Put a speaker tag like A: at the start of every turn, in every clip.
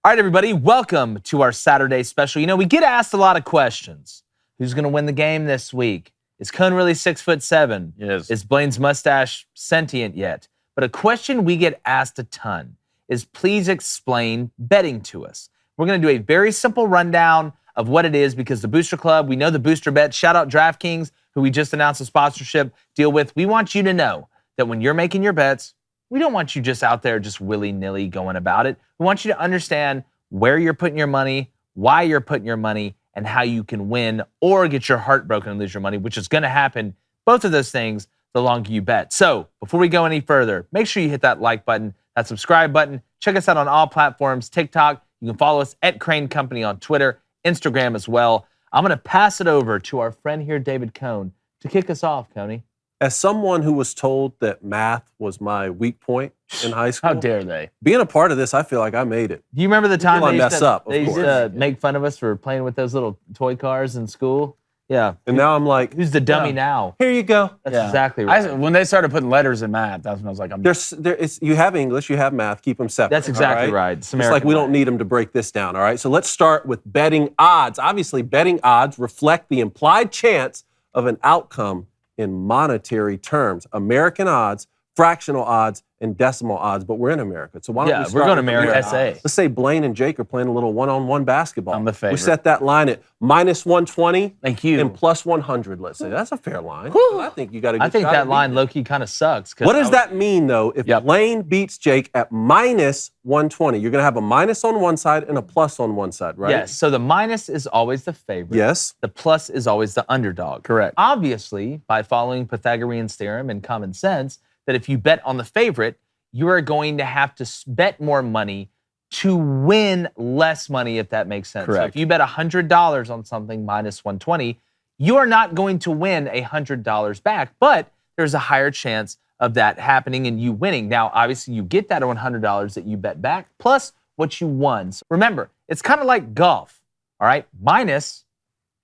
A: All right, everybody, welcome to our Saturday special. You know, we get asked a lot of questions. Who's going to win the game this week? Is Cone really 6'7"?
B: Yes.
A: Is Blaine's mustache sentient yet? But a question we get asked a ton is, please explain betting to us. We're going to do a very simple rundown of what it is because the Booster Club, we know the booster bet. Shout out DraftKings, who we just announced a sponsorship deal with. We want you to know that when you're making your bets, we don't want you just out there just willy-nilly going about it. We want you to understand where you're putting your money, why you're putting your money, and how you can win or get your heart broken and lose your money, which is going to happen, both of those things, the longer you bet. So before we go any further, make sure you hit that like button, that subscribe button. Check us out on all platforms, TikTok. You can follow us at Crane Company on Twitter, Instagram as well. I'm going to pass it over to our friend here, David Cone, to kick us off, Coney.
C: As someone who was told that math was my weak point in high school,
B: How dare they?
C: being a part of this, I feel like I made it.
A: Do you remember the time
C: Until I
A: they
C: mess up, of
A: used
C: course.
A: to make fun of us for playing with those little toy cars in school? Yeah.
C: And now I'm like,
A: Who's the dummy now?
C: here you go.
A: That's exactly right.
B: When they started putting letters in math, that's when I was like,
C: You have English, you have math, keep them separate.
A: That's exactly
C: all
A: right. It's
C: It's like we don't need them to break this down, all right? So let's start with betting odds. Obviously, betting odds reflect the implied chance of an outcome in monetary terms. American odds, fractional odds, and decimal odds, but we're in America. So why don't we start
A: we're going to
C: with
A: America
C: American
A: SA.
C: odds? Let's say Blaine and Jake are playing a little one-on-one basketball.
B: I'm the favorite.
C: We set that line at minus 120
A: Thank you.
C: and plus 100, let's say. That's a fair line. I think you got a good
A: I think
C: shot
A: that
C: at
A: line
C: beating it.
A: low-key kind of sucks.
C: What does that mean, though, if Blaine beats Jake at minus 120? You're going to have a minus on one side and a plus on one side, right?
A: Yes, so the minus is always the favorite.
C: Yes.
A: The plus is always the underdog.
B: Correct.
A: Obviously, by following Pythagorean theorem and common sense, that if you bet on the favorite, you are going to have to bet more money to win less money, if that makes sense.
B: Correct.
A: So if you bet $100 on something minus 120, you are not going to win $100 back, but there's a higher chance of that happening and you winning. Now, obviously, you get that $100 that you bet back, plus what you won. So remember, it's kind of like golf, all right? Minus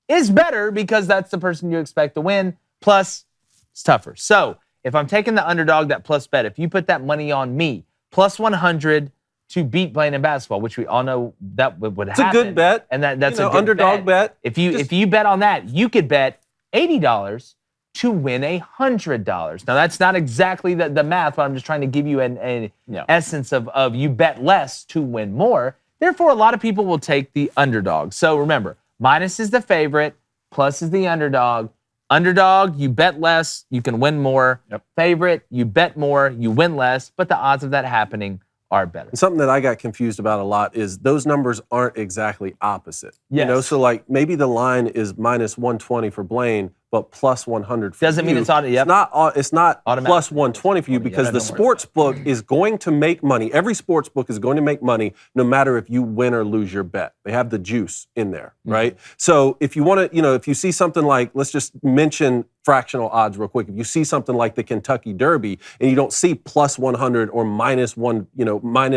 A: is better because that's the person you expect to win, plus it's tougher. So if I'm taking the underdog, that plus bet, if you put that money on me, plus 100 to beat Blaine in basketball, which we all know that would happen.
C: It's a good bet.
A: And that's a good
C: underdog bet.
A: If you bet on that, you could bet $80 to win $100. Now, that's not exactly the math, but I'm just trying to give you an essence of you bet less to win more. Therefore, a lot of people will take the underdog. So remember, minus is the favorite, plus is the underdog. Underdog, you bet less, you can win more. Favorite, you bet more, you win less, but the odds of that happening are better.
C: And something that I got confused about a lot is those numbers aren't exactly opposite.
A: Yes.
C: You know, so like maybe the line is minus 120 for Blaine, but plus 100 for
A: Doesn't
C: you.
A: mean it's auto. Yep.
C: It's not
A: Automatic.
C: plus 120 for you because the
B: don't worry
C: sports book is going to make money. Every sports book is going to make money no matter if you win or lose your bet. They have the juice in there, right? So if you want to, if you see something like, let's just mention fractional odds real quick. If you see something like the Kentucky Derby and you don't see plus 100 or minus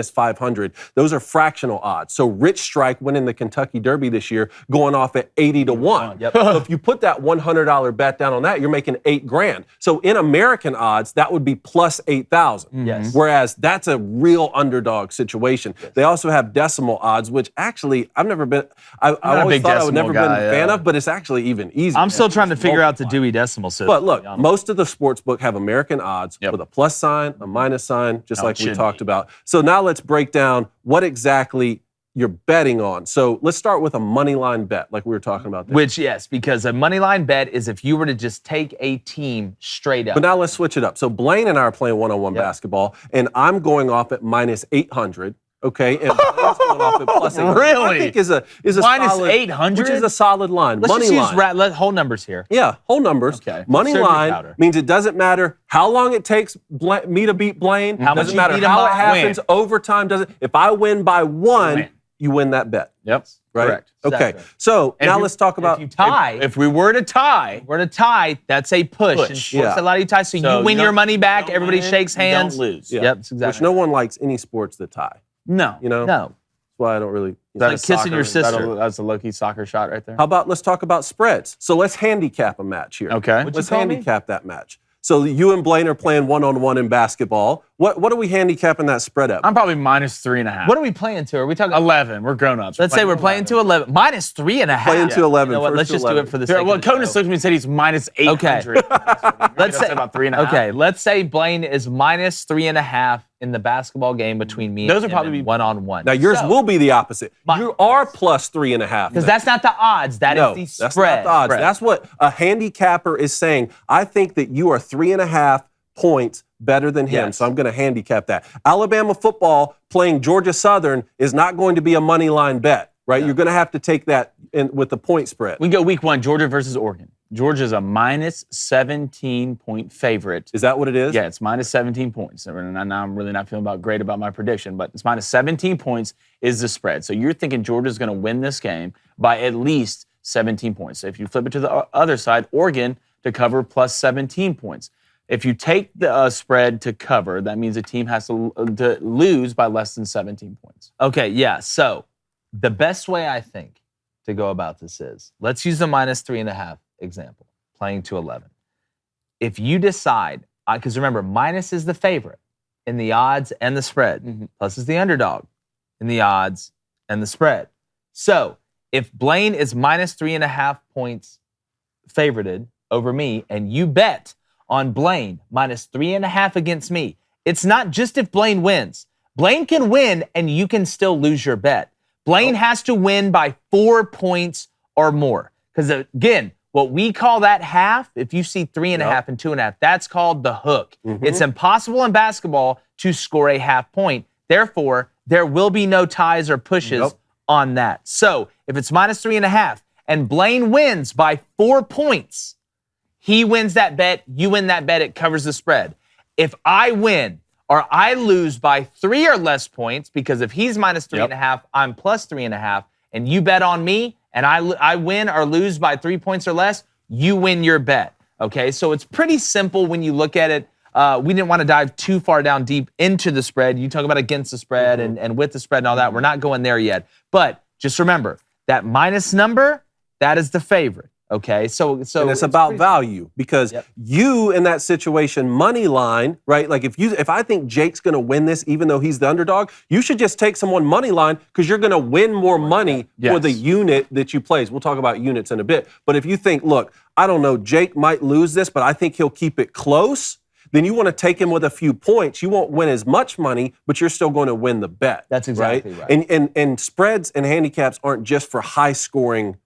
C: 500, those are fractional odds. So Rich Strike winning the Kentucky Derby this year going off at 80 to 1.
A: Yep.
C: So if you put that $100 bet down on that, you're making $8,000. So in American odds, that would be plus 8,000.
A: Yes.
C: Whereas that's a real underdog situation. Yes. They also have decimal odds, which actually I've never been. I always thought I would never been a fan of, but it's actually even easier.
A: I'm still trying to figure out the Dewey Decimal system.
C: But look, most of the sports book have American odds with a plus sign, a minus sign, just like we talked about. So now let's break down what exactly you're betting on. So let's start with a money line bet, like we were talking about there.
A: Which, yes, because a money line bet is if you were to just take a team straight up.
C: But now let's switch it up. So Blaine and I are playing one-on-one basketball, and I'm going off at minus 800. Okay, and Blaine's going off at plus 800.
A: Really?
C: I think is a
A: minus
C: solid,
A: 800,
C: which is a solid line.
A: Let's
C: money
A: just
C: line.
A: use whole numbers here.
C: Yeah, whole numbers.
A: Okay.
C: Money
A: Serve your
C: line
A: powder.
C: means it doesn't matter how long it takes me to beat Blaine.
A: How much
C: doesn't
A: you
C: matter
A: beat him
C: how it
A: by,
C: happens.
A: win.
C: Overtime doesn't. If I win by one,
B: Win.
C: you win that bet.
B: Yep.
C: Right.
A: Correct.
C: Okay.
A: Exactly.
C: So
A: And
C: now
A: if you-
C: let's talk about.
A: If you tie,
B: If we were to tie,
A: that's a push. And
B: Push.
A: sports, a lot of you tie, so you win your money back. Everybody shakes hands.
B: You don't lose.
C: Yeah.
A: Yep, that's exactly.
C: Which no one likes any sports that tie.
B: No.
C: You know.
A: No.
C: That's why I don't really.
A: It's like kissing your sister.
B: That's a low-key soccer shot right there.
C: How about let's talk about spreads? So let's handicap a match here.
B: Okay.
A: What'd you
C: Let's
A: call me?
C: handicap that match. So you and Blaine are playing one-on-one in basketball. What are we handicapping that spread at?
B: I'm probably minus 3.5.
A: What are we playing to? Are we talking
B: 11. We're grown-ups.
A: Let's say we're playing to 11. Minus 3.5.
C: Playing to 11.
A: You know what?
C: First
A: Let's
C: to
A: just
C: 11.
A: do it for the sake
B: Well,
A: of the
B: Conan
A: show.
B: looked at me and said he's minus 800.
A: Let's say
B: about 3.5.
A: Okay, let's say Blaine is minus 3.5 in the basketball game between me
B: Those
A: and
B: would probably be
A: one-on-one.
C: Now, yours will be the opposite.
A: My-
C: You are plus 3.5.
A: Because that's not the odds. That
C: No,
A: is the
C: that's
A: spread.
C: not the odds.
A: Spread.
C: That's what a handicapper is saying. I think that you are 3.5 points better than him,
A: Yes.
C: so I'm going to handicap that. Alabama football playing Georgia Southern is not going to be a money line bet, right? You're going to have to take that in with the point spread.
B: We can go week 1, Georgia versus Oregon. Georgia's a minus 17-point favorite.
C: Is that what it is?
B: Yeah, it's minus 17 points. And now I'm really not feeling great about my prediction, but it's minus 17 points is the spread. So you're thinking Georgia's going to win this game by at least 17 points. So if you flip it to the other side, Oregon to cover plus 17 points. If you take the spread to cover, that means the team has to lose by less than 17 points.
A: Okay, yeah. So the best way I think to go about this is, let's use the minus 3.5 example, playing to 11. If you decide, because remember, minus is the favorite in the odds and the spread, plus is the underdog in the odds and the spread. So if Blaine is minus 3.5 points favorited over me, and you bet on Blaine minus 3.5 against me, it's not just if Blaine wins. Blaine can win and you can still lose your bet. Blaine has to win by 4 points or more. Because again, what we call that half, if you see 3.5 and 2.5, that's called the hook. It's impossible in basketball to score a half point. Therefore, there will be no ties or pushes on that. So if it's minus 3.5 and Blaine wins by 4 points, he wins that bet, you win that bet, it covers the spread. If I win or I lose by 3 or less points, because if he's minus 3.5, I'm plus 3.5, and you bet on me and I win or lose by 3 points or less, you win your bet. Okay, so it's pretty simple when you look at it. We didn't want to dive too far down deep into the spread. You talk about against the spread and with the spread and all that. We're not going there yet. But just remember, that minus number, that is the favorite. Okay, so
C: and it's about value, because you in that situation, money line, right? Like if I think Jake's going to win this, even though he's the underdog, you should just take someone money line, because you're going to win more money for the unit that you plays. We'll talk about units in a bit. But if you think, look, I don't know, Jake might lose this, but I think he'll keep it close, then you want to take him with a few points. You won't win as much money, but you're still going to win the bet.
A: That's exactly right.
C: And spreads and handicaps aren't just for high scoring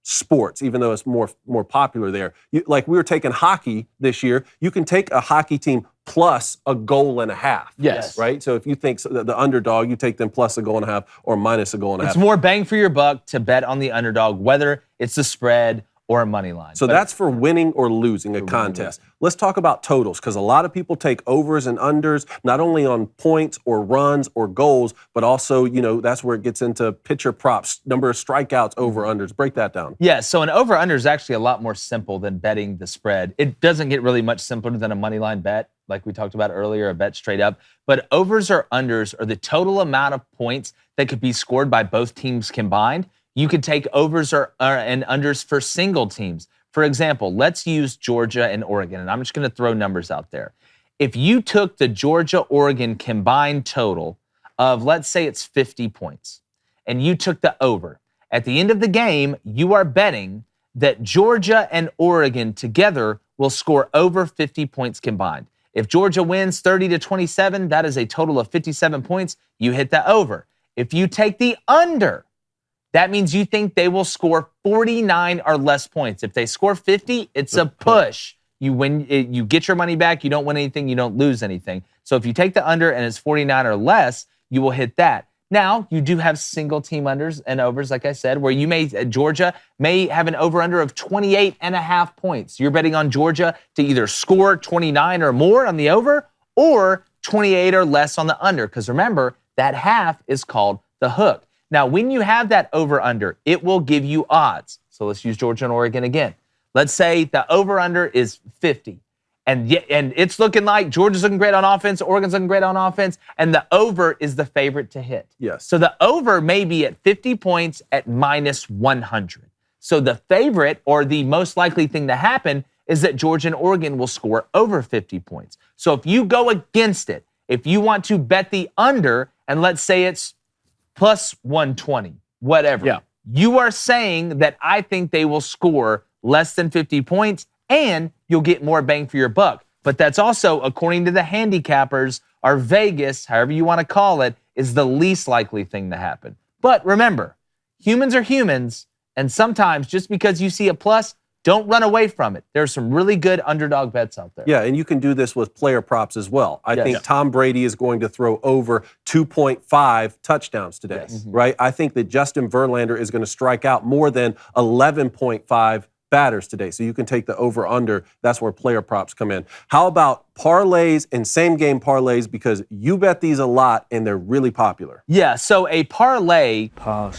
C: sports, even though it's more popular there. Like we were taking hockey this year, you can take a hockey team plus a goal and a half.
B: Yes.
C: Right? So if you think the underdog, you take them plus a goal and a half or minus a goal and a half.
A: It's more bang for your buck to bet on the underdog, whether it's the spread or a money line.
C: So that's for winning or losing a contest. Let's talk about totals, because a lot of people take overs and unders, not only on points or runs or goals, but also, that's where it gets into pitcher props, number of strikeouts, over unders. Break that down.
A: Yeah, so an over-under is actually a lot more simple than betting the spread. It doesn't get really much simpler than a money line bet, like we talked about earlier, a bet straight up. But overs or unders are the total amount of points that could be scored by both teams combined. You could take overs and unders for single teams. For example, let's use Georgia and Oregon, and I'm just going to throw numbers out there. If you took the Georgia-Oregon combined total of, let's say it's 50 points, and you took the over, at the end of the game, you are betting that Georgia and Oregon together will score over 50 points combined. If Georgia wins 30-27, that is a total of 57 points. You hit the over. If you take the under, that means you think they will score 49 or less points. If they score 50, it's a push. You win, you get your money back. You don't win anything. You don't lose anything. So if you take the under and it's 49 or less, you will hit that. Now, you do have single team unders and overs, like I said, where Georgia may have an over-under of 28.5 points. You're betting on Georgia to either score 29 or more on the over or 28 or less on the under. Because remember, that half is called the hook. Now, when you have that over-under, it will give you odds. So let's use Georgia and Oregon again. Let's say the over-under is 50. And it's looking like Georgia's looking great on offense, Oregon's looking great on offense, and the over is the favorite to hit.
C: Yes.
A: So the over may be at 50 points at minus 100. So the favorite, or the most likely thing to happen, is that Georgia and Oregon will score over 50 points. So if you go against it If you want to bet the under, and let's say it's plus 120, whatever.
B: Yeah.
A: You are saying that I think they will score less than 50 points and you'll get more bang for your buck. But that's also, according to the handicappers, or Vegas, however you want to call it, is the least likely thing to happen. But remember, humans are humans, and sometimes just because you see a plus, don't run away from it. There's some really good underdog bets out there.
C: Yeah, and you can do this with player props as well. I think Tom Brady is going to throw over 2.5 touchdowns today, right? I think that Justin Verlander is going to strike out more than 11.5 batters today. So you can take the over-under. That's where player props come in. How about parlays and same-game parlays? Because you bet these a lot, and they're really popular.
A: Yeah, so a parlay...
D: Parlay?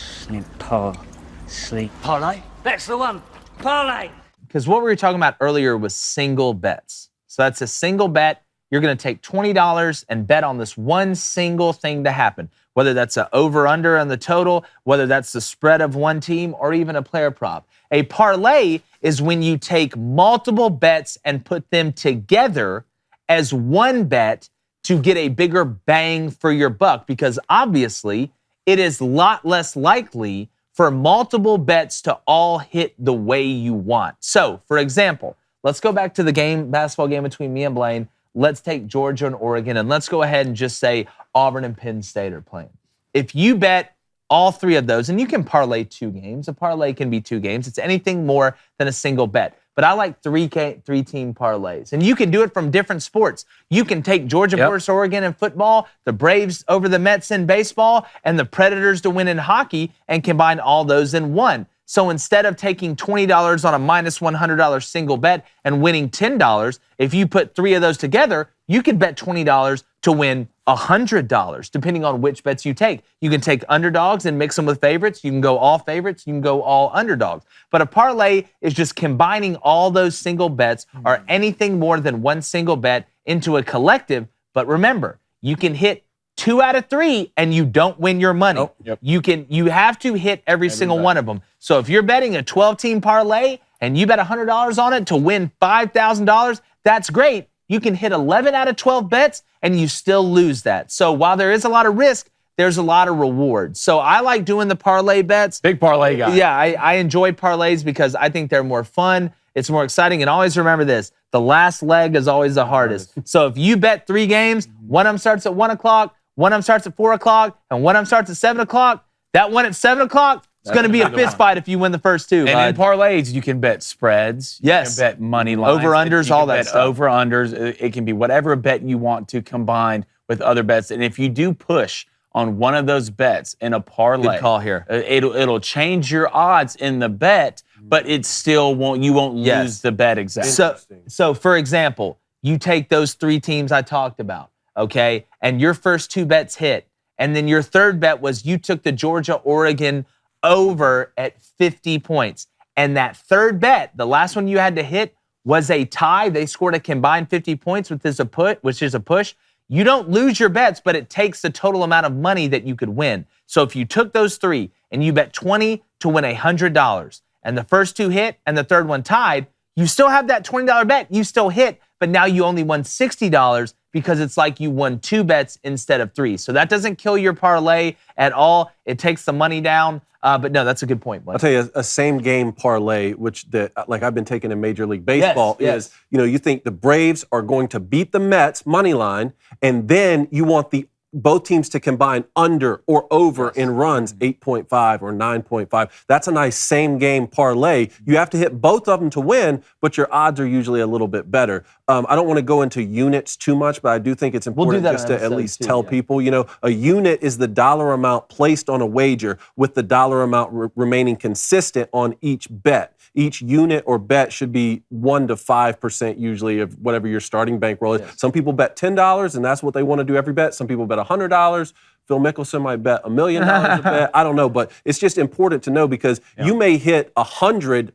D: That's the one. Parlay.
A: Because what we were talking about earlier was single bets. So that's a single bet. You're going to take $20 and bet on this one single thing to happen, whether that's an over-under on the total, whether that's the spread of one team, or even a player prop. A parlay is when you take multiple bets and put them together as one bet to get a bigger bang for your buck, because obviously it is a lot less likely for multiple bets to all hit the way you want. So, for example, let's go back to the basketball game between me and Blaine. Let's take Georgia and Oregon, and let's go ahead and just say Auburn and Penn State are playing. If you bet all three of those, and you can parlay 2 games. A parlay can be 2 games. It's anything more than a single bet. But I like 3-team parlays. And you can do it from different sports. You can take Georgia versus Oregon in football, the Braves over the Mets in baseball, and the Predators to win in hockey, and combine all those in one. So instead of taking $20 on a minus $100 single bet and winning $10, if you put 3 of those together, you could bet $20 to win $100, depending on which bets you take. You can take underdogs and mix them with favorites. You can go all favorites. You can go all underdogs. But a parlay is just combining all those single bets or anything more than one single bet into a collective. But remember, you can hit 2 out of 3 and you don't win your money. You have to hit every single one of them. So if you're betting a 12-team parlay and you bet $100 on it to win $5,000, that's great. You can hit 11 out of 12 bets and you still lose that. So while there is a lot of risk, there's a lot of reward. So I like doing the parlay bets.
B: Big parlay guy.
A: Yeah, I enjoy parlays because I think they're more fun. It's more exciting. And always remember this, the last leg is always the hardest. So if you bet 3 games, one of them starts at 1 o'clock, one of them starts at 4 o'clock, and one of them starts at 7 o'clock, that one at 7 o'clock, it's going to be a fist fight if you win the first 2.
B: And in parlays, you can bet spreads.
A: Yes.
B: You can bet money lines.
A: Over-unders, all that stuff.
B: Over-unders. It can be whatever bet you want to combine with other bets. And if you do push on one of those bets in a parlay,
A: good call here.
B: It'll change your odds in the bet, but it still you won't lose the bet exactly.
A: So for example, you take those 3 teams I talked about, okay, and your first 2 bets hit, and then your third bet was you took the Georgia-Oregon over at 50 points. And that third bet, the last one you had to hit, was a tie. They scored a combined 50 points, which is a push. You don't lose your bets, but it takes the total amount of money that you could win. So if you took those 3 and you bet 20 to win $100, and the first 2 hit and the third one tied, you still have that $20 bet. You still hit, but now you only won $60 because it's like you won 2 bets instead of 3. So that doesn't kill your parlay at all. It takes the money down. But no, that's a good point, Blake.
C: I'll tell you, a same-game parlay, which like I've been taking in Major League Baseball, is, you think the Braves are going to beat the Mets, money line, and then you want both teams to combine under or over in runs, 8.5 or 9.5. That's a nice same-game parlay. You have to hit both of them to win, but your odds are usually a little bit better. I don't want to go into units too much, but I do think it's important just to at least tell people, a unit is the dollar amount placed on a wager with the dollar amount remaining consistent on each bet. Each unit or bet should be 1 to 5% usually of whatever your starting bankroll is. Some people bet $10 and that's what they want to do every bet. Some people bet $100. Phil Mickelson might bet $1 million a bet. I don't know, but it's just important to know because you may hit 100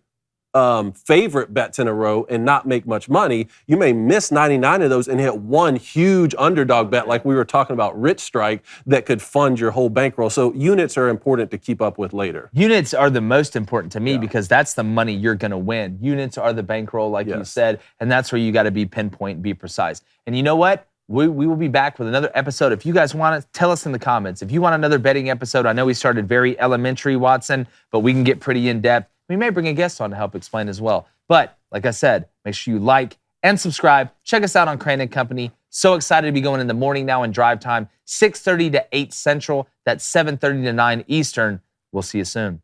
C: favorite bets in a row and not make much money. You may miss 99 of those and hit one huge underdog bet like we were talking about Rich Strike that could fund your whole bankroll. So units are important to keep up with later.
A: Units are the most important to me because that's the money you're going to win. Units are the bankroll, like you said, and that's where you got to be pinpoint and be precise. And you know what? we will be back with another episode. If you guys want to, tell us in the comments. If you want another betting episode, I know we started very elementary, Watson, but we can get pretty in-depth. We may bring a guest on to help explain as well. But like I said, make sure you like and subscribe. Check us out on Crane & Company. So excited to be going in the morning now in drive time, 6:30 to 8 Central. That's 7:30 to 9 Eastern. We'll see you soon.